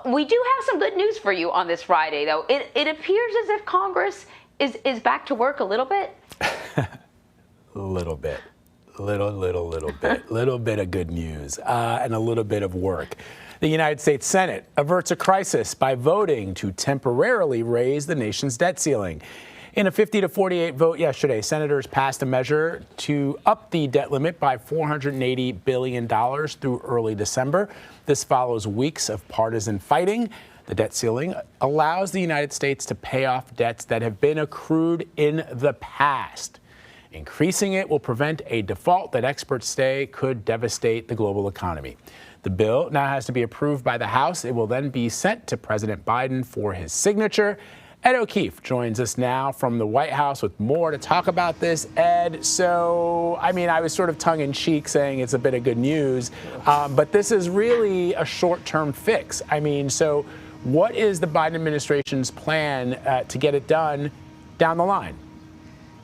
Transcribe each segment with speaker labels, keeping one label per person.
Speaker 1: We do have some good news for you on this Friday, though. It appears as if Congress is back to work a little bit.
Speaker 2: Little bit. Little bit of good news and a little bit of work. The United States Senate averts a crisis by voting to temporarily raise the nation's debt ceiling. In a 50-48 vote yesterday, senators passed a measure to up the debt limit by $480 billion through early December. This follows weeks of partisan fighting. The debt ceiling allows the United States to pay off debts that have been accrued in the past. Increasing it will prevent a default that experts say could devastate the global economy. The bill now has to be approved by the House. It will then be sent to President Biden for his signature. Ed O'Keefe joins us now from the White House with more to talk about this. Ed, so, I mean, I was sort of tongue-in-cheek saying it's a bit of good news, but this is really a short-term fix. I mean, so what is the Biden administration's plan to get it done down the line?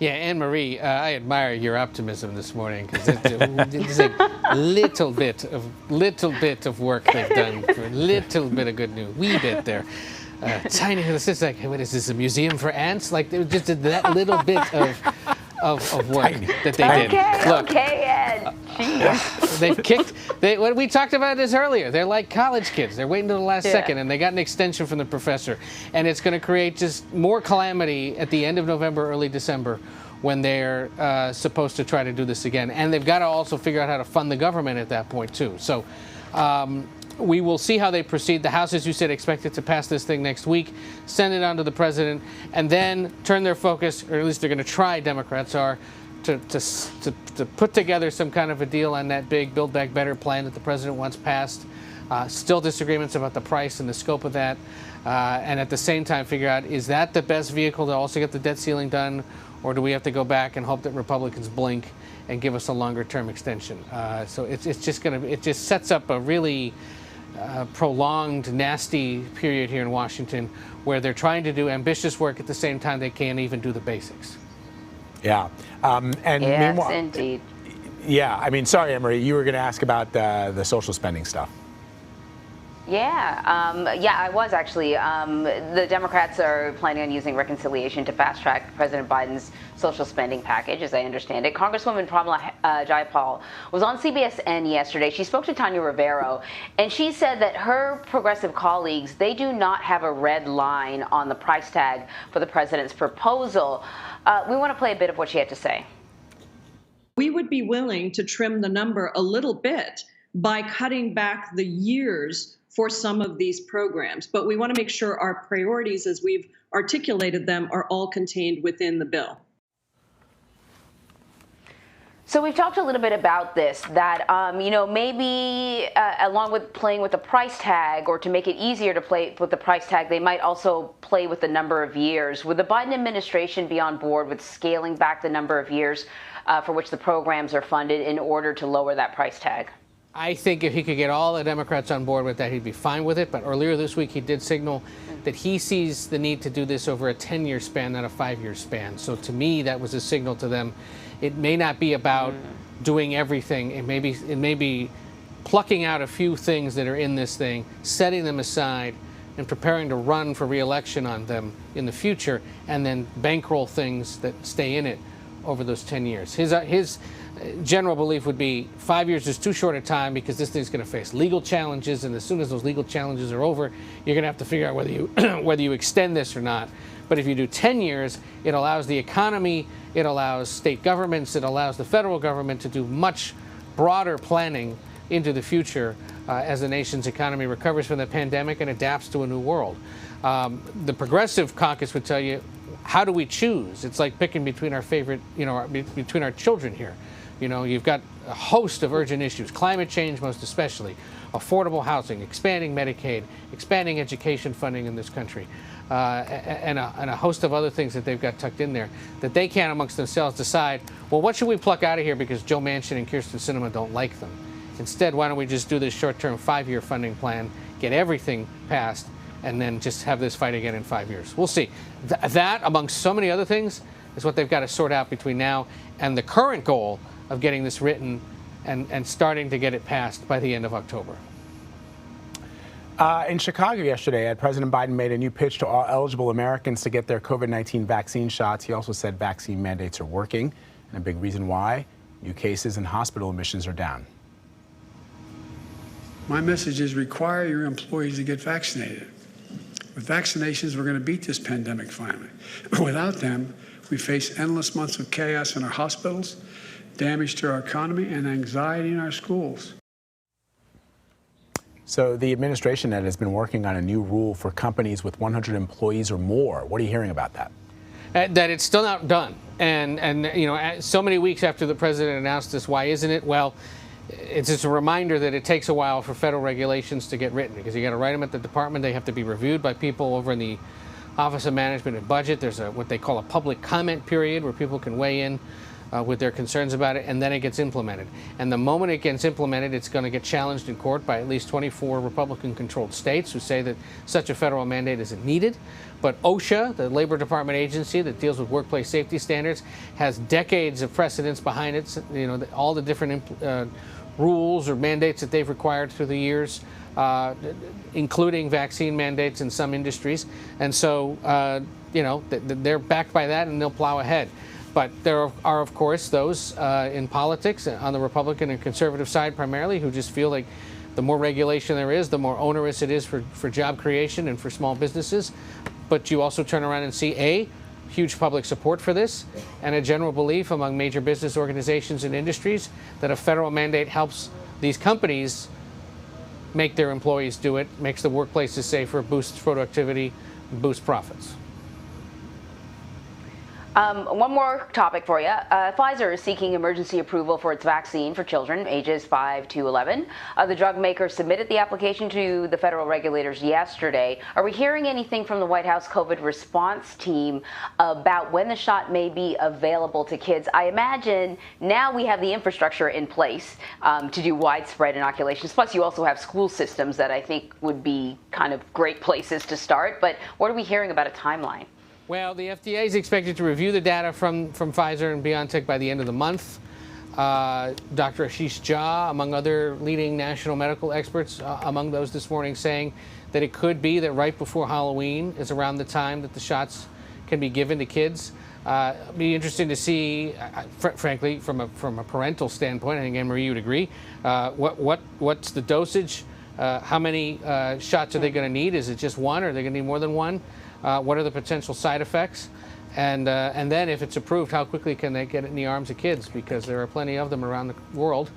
Speaker 3: Yeah, Anne-Marie, I admire your optimism this morning because it's a little bit of work they've done for a little bit of good news, wee bit there. Tiny, this is like, what is this, a museum for ants? Like, they just did that little bit of work that they did. Look,
Speaker 1: Ed.
Speaker 3: they've kicked. We talked about this earlier. They're like college kids. They're waiting to the last second, and they got an extension from the professor, and it's going to create just more calamity at the end of November, early December, when they're supposed to try to do this again. And they've got to also figure out how to fund the government at that point too. So. We will see how they proceed. The House, as you said, expected to pass this thing next week, send it on to the president, and then turn their focus, or at least they're going to try, Democrats are, to put together some kind of a deal on that big Build Back Better plan that the president wants passed. Still disagreements about the price and the scope of that. And at the same time, figure out, is that the best vehicle to also get the debt ceiling done, or do we have to go back and hope that Republicans blink and give us a longer-term extension? So it just sets up a really prolonged, nasty period here in Washington where they're trying to do ambitious work at the same time they can't even do the basics.
Speaker 2: Yeah. And
Speaker 1: yes,
Speaker 2: meanwhile,
Speaker 1: indeed.
Speaker 2: Yeah. I mean, sorry, Emery, you were going to ask about the social spending stuff.
Speaker 1: Yeah, I was actually. The Democrats are planning on using reconciliation to fast-track President Biden's social spending package, as I understand it. Congresswoman Pramila Jayapal was on CBSN yesterday. She spoke to Tanya Rivero, and she said that her progressive colleagues, they do not have a red line on the price tag for the president's proposal. We want to play a bit of what she had to say.
Speaker 4: We would be willing to trim the number a little bit by cutting back the years for some of these programs. But we want to make sure our priorities, as we've articulated them, are all contained within the bill.
Speaker 1: So we've talked a little bit about this, that, maybe along with playing with the price tag, or to make it easier to play with the price tag, they might also play with the number of years. Would the Biden administration be on board with scaling back the number of years for which the programs are funded in order to lower that price tag?
Speaker 3: I think if he could get all the Democrats on board with that, he'd be fine with it. But earlier this week, he did signal that he sees the need to do this over a 10-year span, not a 5-year span. So to me, that was a signal to them. It may not be about doing everything. It may be plucking out a few things that are in this thing, setting them aside, and preparing to run for re-election on them in the future, and then bankroll things that stay in it over those 10 years. His general belief would be 5 years is too short a time because this thing's going to face legal challenges, and as soon as those legal challenges are over, you're going to have to figure out whether you whether you extend this or not. But if you do 10 years, it allows the economy, it allows state governments, it allows the federal government to do much broader planning into the future as the nation's economy recovers from the pandemic and adapts to a new world. The Progressive Caucus would tell you, how do we choose? It's like picking between our favorite, between our children here. You've got a host of urgent issues, climate change most especially, affordable housing, expanding Medicaid, expanding education funding in this country, and a host of other things that they've got tucked in there that they can amongst themselves decide, well, what should we pluck out of here because Joe Manchin and Kyrsten Sinema don't like them? Instead, why don't we just do this short-term 5-year funding plan, get everything passed, and then just have this fight again in 5 years? We'll see. That, amongst so many other things, is what they've got to sort out between now and the current goal of getting this written and starting to get it passed by the end of October.
Speaker 2: In Chicago yesterday, President Biden made a new pitch to all eligible Americans to get their COVID-19 vaccine shots. He also said vaccine mandates are working, and a big reason why, new cases and hospital admissions are down.
Speaker 5: My message is require your employees to get vaccinated. With vaccinations, we're going to beat this pandemic finally. Without them, we face endless months of chaos in our hospitals, damage to our economy, and anxiety in our schools.
Speaker 2: So the administration has been working on a new rule for companies with 100 employees or more. What are you hearing about that?
Speaker 3: That it's still not done. And you know, so many weeks after the president announced this, why isn't it? Well, it's just a reminder that it takes a while for federal regulations to get written, because you got to write them at the department. They have to be reviewed by people over in the Office of Management and Budget. There's what they call a public comment period where people can weigh in with their concerns about it, and then it gets implemented. And the moment it gets implemented, it's going to get challenged in court by at least 24 Republican-controlled states who say that such a federal mandate isn't needed. But OSHA, the Labor Department agency that deals with workplace safety standards, has decades of precedence behind it. You know, all the different rules or mandates that they've required through the years, including vaccine mandates in some industries. And so, you know, they're backed by that, and they'll plow ahead. But there are, of course, those in politics on the Republican and conservative side primarily who just feel like the more regulation there is, the more onerous it is for job creation and for small businesses. But you also turn around and see, huge public support for this, and a general belief among major business organizations and industries that a federal mandate helps these companies make their employees do it, makes the workplaces safer, boosts productivity, boosts profits.
Speaker 1: One more topic for you. Pfizer is seeking emergency approval for its vaccine for children ages 5 to 11. The drug maker submitted the application to the federal regulators yesterday. Are we hearing anything from the White House COVID response team about when the shot may be available to kids? I imagine now we have the infrastructure in place to do widespread inoculations. Plus, you also have school systems that I think would be kind of great places to start. But what are we hearing about a timeline?
Speaker 3: Well, the FDA is expected to review the data from Pfizer and BioNTech by the end of the month. Dr. Ashish Jha, among other leading national medical experts, among those this morning, saying that it could be that right before Halloween is around the time that the shots can be given to kids. It'd be interesting to see, frankly, from a parental standpoint. I think Anne-Marie would agree. What's the dosage? How many shots are they going to need? Is it just one, or are they going to need more than one? What are the potential side effects? And then if it's approved, how quickly can they get it in the arms of kids? Because there are plenty of them around the world,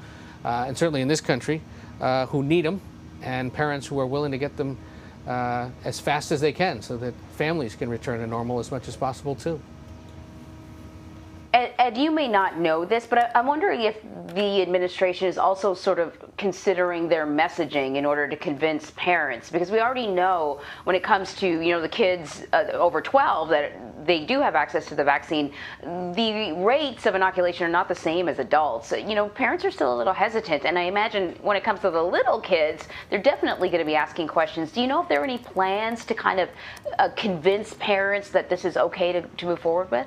Speaker 3: and certainly in this country, who need them, and parents who are willing to get them as fast as they can so that families can return to normal as much as possible too.
Speaker 1: Ed, you may not know this, but I'm wondering if the administration is also sort of considering their messaging in order to convince parents, because we already know when it comes to, you know, the kids over 12 that they do have access to the vaccine, the rates of inoculation are not the same as adults. You know, parents are still a little hesitant, and I imagine when it comes to the little kids, they're definitely going to be asking questions. Do you know if there are any plans to kind of convince parents that this is okay to move forward with?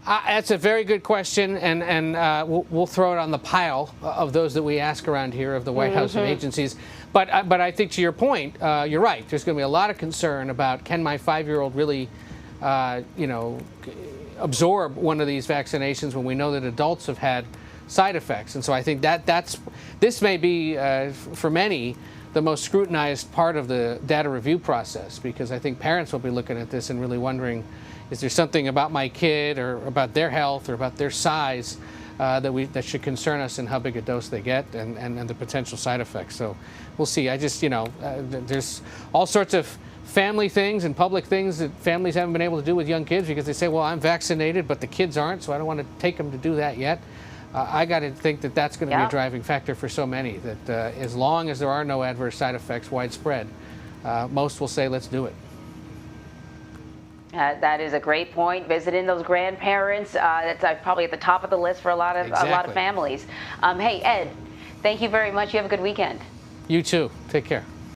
Speaker 3: That's a very good question, and we'll throw it on the pile of those that we ask around here of the White House and agencies. But I think to your point, you're right. There's going to be a lot of concern about, can my 5-year-old really, you know, absorb one of these vaccinations when we know that adults have had side effects. And so I think this may be, for many, the most scrutinized part of the data review process, because I think parents will be looking at this and really wondering, is there something about my kid or about their health or about their size that should concern us in how big a dose they get and the potential side effects? So we'll see. I just, you know, there's all sorts of family things and public things that families haven't been able to do with young kids because they say, well, I'm vaccinated, but the kids aren't, so I don't want to take them to do that yet. I got to think that that's going to be a driving factor for so many, that as long as there are no adverse side effects widespread, most will say, let's do it.
Speaker 1: That is a great point. Visiting those grandparents, that's probably at the top of the list for a lot of families. Hey, Ed, thank you very much. You have a good weekend.
Speaker 3: You too. Take care.